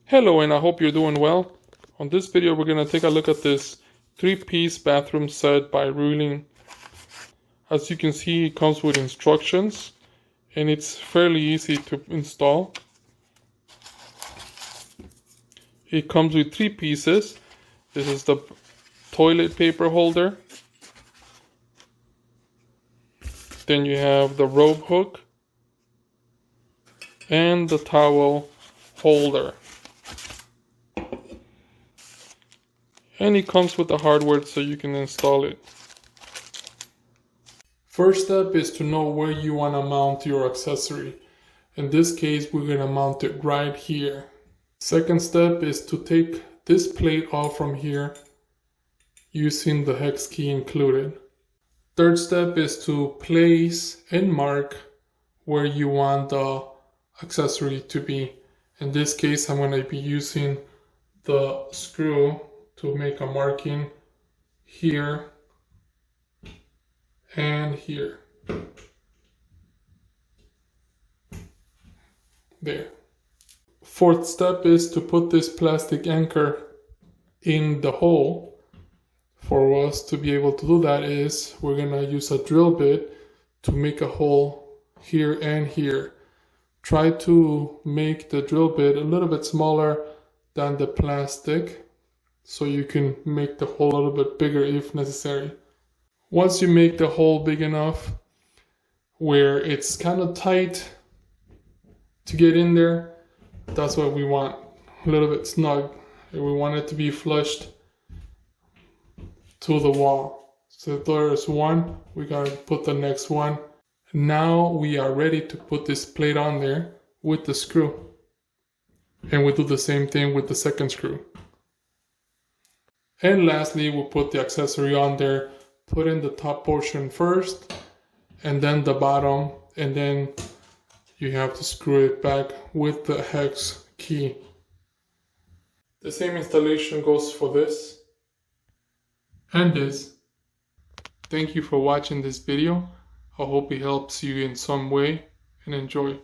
Hello, and I hope you're doing well. On this video, we're going to take a look at this 3-piece bathroom set by Ruiling. As you can see, it comes with instructions, and it's fairly easy to install. It comes with 3 pieces. This is the toilet paper holder. Then you have the rope hook and the towel holder. And it comes with the hardware so you can install it. First step is to know where you want to mount your accessory. In this case, we're going to mount it right here. Second step is to take this plate off from here using the hex key included. Third step is to place and mark where you want the accessory to be. In this case, I'm going to be using the screw to make a marking here and here. There. Fourth step is to put this plastic anchor in the hole. For us to be able to do that is we're going to use a drill bit to make a hole here and here. Try to make the drill bit a little bit smaller than the plastic, so you can make the hole a little bit bigger if necessary. Once you make the hole big enough where it's kind of tight to get in there, that's what we want, a little bit snug. And we want it to be flushed to the wall. So there's one, we gotta put the next one. Now we are ready to put this plate on there with the screw. And we do the same thing with the second screw. And lastly, we'll put the accessory on there, put in the top portion first, and then the bottom, and then you have to screw it back with the hex key. The same installation goes for this and this. Thank you for watching this video. I hope it helps you in some way, and enjoy.